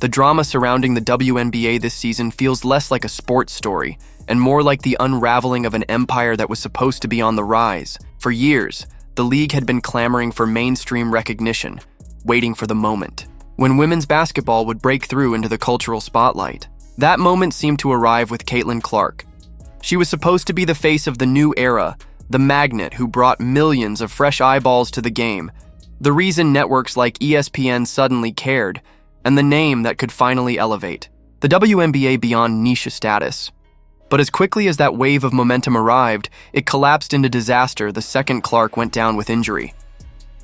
The drama surrounding the WNBA this season feels less like a sports story and more like the unraveling of an empire that was supposed to be on the rise. For years, the league had been clamoring for mainstream recognition, waiting for the moment when women's basketball would break through into the cultural spotlight. That moment seemed to arrive with Caitlin Clark. She was supposed to be the face of the new era, the magnet who brought millions of fresh eyeballs to the game, the reason networks like ESPN suddenly cared, and the name that could finally elevate the WNBA beyond niche status. But as quickly as that wave of momentum arrived, it collapsed into disaster the second Clark went down with injury.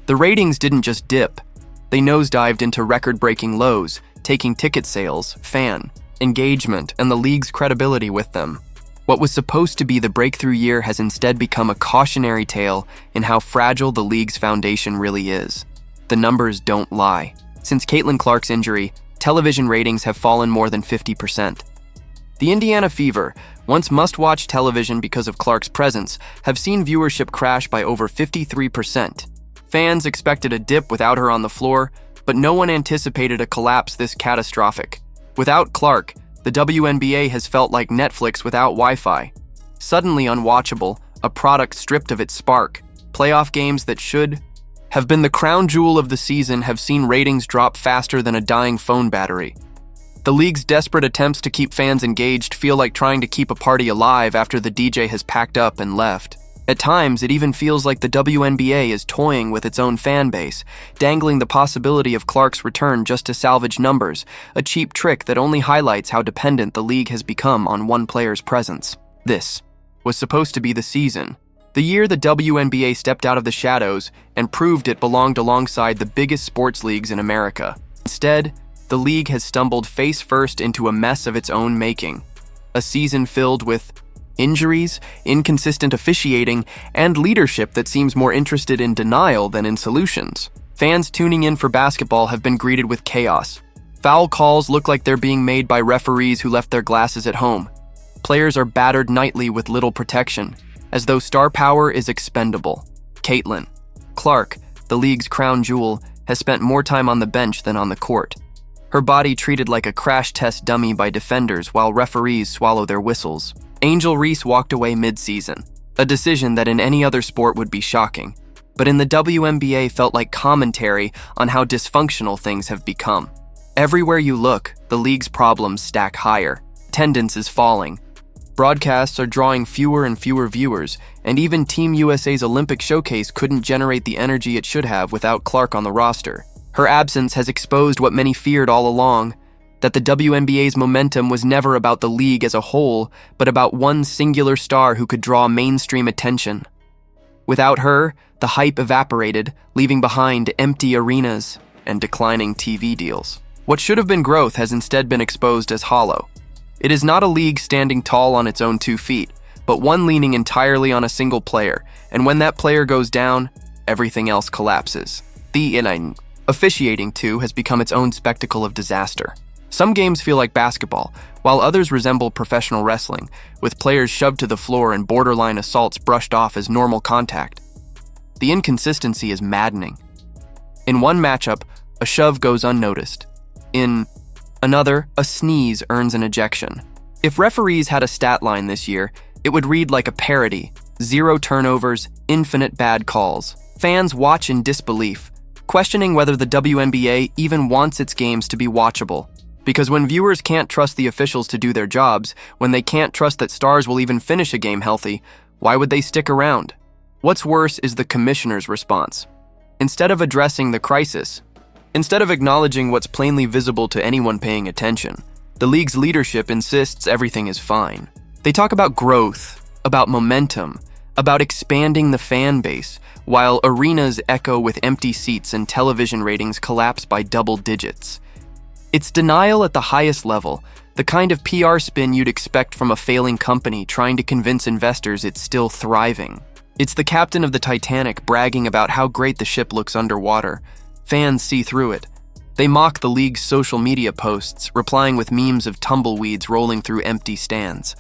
The ratings didn't just dip, they nosedived into record-breaking lows, taking ticket sales, fan engagement, and the league's credibility with them. What was supposed to be the breakthrough year has instead become a cautionary tale in how fragile the league's foundation really is. The numbers don't lie. Since Caitlin Clark's injury, television ratings have fallen more than 50%. The Indiana Fever, once must-watch television because of Clark's presence, have seen viewership crash by over 53%. Fans expected a dip without her on the floor, but no one anticipated a collapse this catastrophic. Without Clark, the WNBA has felt like Netflix without Wi-Fi. Suddenly unwatchable, a product stripped of its spark. Playoff games that should have been the crown jewel of the season have seen ratings drop faster than a dying phone battery. The league's desperate attempts to keep fans engaged feel like trying to keep a party alive after the DJ has packed up and left. At times, it even feels like the WNBA is toying with its own fan base, dangling the possibility of Clark's return just to salvage numbers, a cheap trick that only highlights how dependent the league has become on one player's presence. This was supposed to be the season, the year the WNBA stepped out of the shadows and proved it belonged alongside the biggest sports leagues in America. Instead, the league has stumbled face first into a mess of its own making. A season filled with injuries, inconsistent officiating, and leadership that seems more interested in denial than in solutions. Fans tuning in for basketball have been greeted with chaos. Foul calls look like they're being made by referees who left their glasses at home. Players are battered nightly with little protection, as though star power is expendable. Caitlin Clark, the league's crown jewel, has spent more time on the bench than on the court. Her body treated like a crash test dummy by defenders while referees swallow their whistles. Angel Reese walked away mid-season, a decision that in any other sport would be shocking, but in the WNBA felt like commentary on how dysfunctional things have become. Everywhere you look, the league's problems stack higher. Attendance is falling. Broadcasts are drawing fewer and fewer viewers, and even Team USA's Olympic showcase couldn't generate the energy it should have without Clark on the roster. Her absence has exposed what many feared all along, that the WNBA's momentum was never about the league as a whole, but about one singular star who could draw mainstream attention. Without her, the hype evaporated, leaving behind empty arenas and declining TV deals. What should have been growth has instead been exposed as hollow. It is not a league standing tall on its own 2 feet, but one leaning entirely on a single player, and when that player goes down, everything else collapses. The officiating, too, has become its own spectacle of disaster. Some games feel like basketball, while others resemble professional wrestling, with players shoved to the floor and borderline assaults brushed off as normal contact. The inconsistency is maddening. In one matchup, a shove goes unnoticed. In another, a sneeze earns an ejection. If referees had a stat line this year, it would read like a parody: 0 turnovers, infinite bad calls. Fans watch in disbelief, questioning whether the WNBA even wants its games to be watchable. Because when viewers can't trust the officials to do their jobs, when they can't trust that stars will even finish a game healthy, why would they stick around? What's worse is the commissioner's response. Instead of addressing the crisis, instead of acknowledging what's plainly visible to anyone paying attention, the league's leadership insists everything is fine. They talk about growth, about momentum, about expanding the fan base, while arenas echo with empty seats and television ratings collapse by double digits. It's denial at the highest level, the kind of PR spin you'd expect from a failing company trying to convince investors it's still thriving. It's the captain of the Titanic bragging about how great the ship looks underwater. Fans see through it. They mock the league's social media posts, replying with memes of tumbleweeds rolling through empty stands.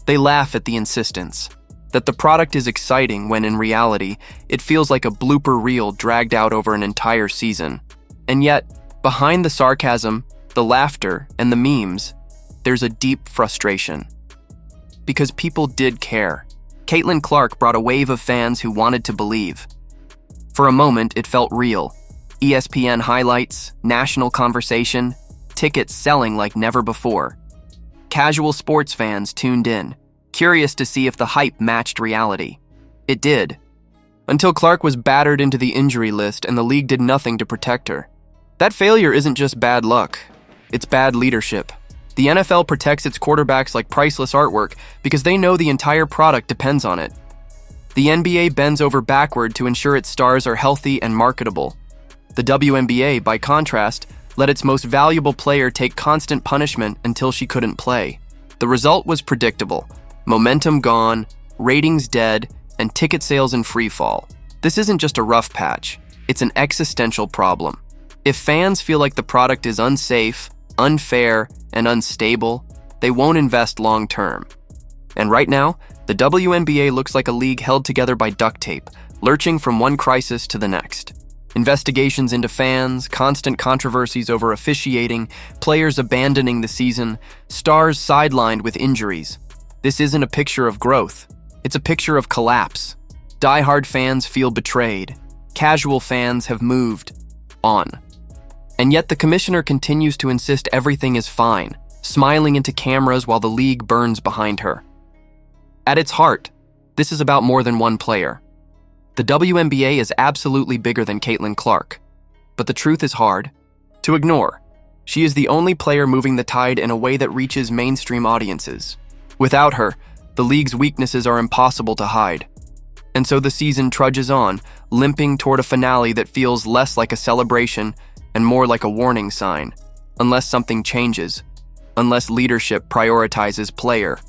They laugh at the insistence that the product is exciting when in reality, it feels like a blooper reel dragged out over an entire season. And yet, behind the sarcasm, the laughter, and the memes, there's a deep frustration. Because people did care. Caitlin Clark brought a wave of fans who wanted to believe. For a moment, it felt real. ESPN highlights, national conversation, tickets selling like never before. Casual sports fans tuned in, curious to see if the hype matched reality. It did. Until Clark was battered into the injury list and the league did nothing to protect her. That failure isn't just bad luck, it's bad leadership. The NFL protects its quarterbacks like priceless artwork because they know the entire product depends on it. The NBA bends over backward to ensure its stars are healthy and marketable. The WNBA, by contrast, let its most valuable player take constant punishment until she couldn't play. The result was predictable. Momentum gone, ratings dead, and ticket sales in free fall. This isn't just a rough patch, it's an existential problem. If fans feel like the product is unsafe, unfair, and unstable, they won't invest long term. And right now, the WNBA looks like a league held together by duct tape, lurching from one crisis to the next. Investigations into fans, constant controversies over officiating, players abandoning the season, stars sidelined with injuries. This isn't a picture of growth, it's a picture of collapse. Die-hard fans feel betrayed. Casual fans have moved on. And yet the commissioner continues to insist everything is fine, smiling into cameras while the league burns behind her. At its heart, this is about more than one player. The WNBA is absolutely bigger than Caitlin Clark. But the truth is hard to ignore. She is the only player moving the tide in a way that reaches mainstream audiences. Without her, the league's weaknesses are impossible to hide. And so the season trudges on, limping toward a finale that feels less like a celebration and more like a warning sign, unless something changes, unless leadership prioritizes player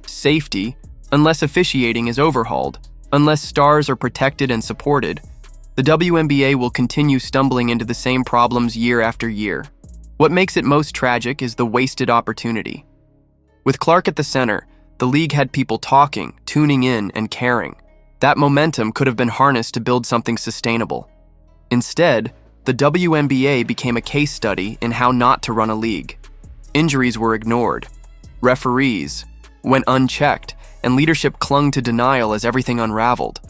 safety, unless officiating is overhauled, unless stars are protected and supported, the WNBA will continue stumbling into the same problems year after year. What makes it most tragic is the wasted opportunity. With Clark at the center, the league had people talking, tuning in, and caring. That momentum could have been harnessed to build something sustainable. Instead, the WNBA became a case study in how not to run a league. Injuries were ignored. Referees went unchecked, and leadership clung to denial as everything unraveled.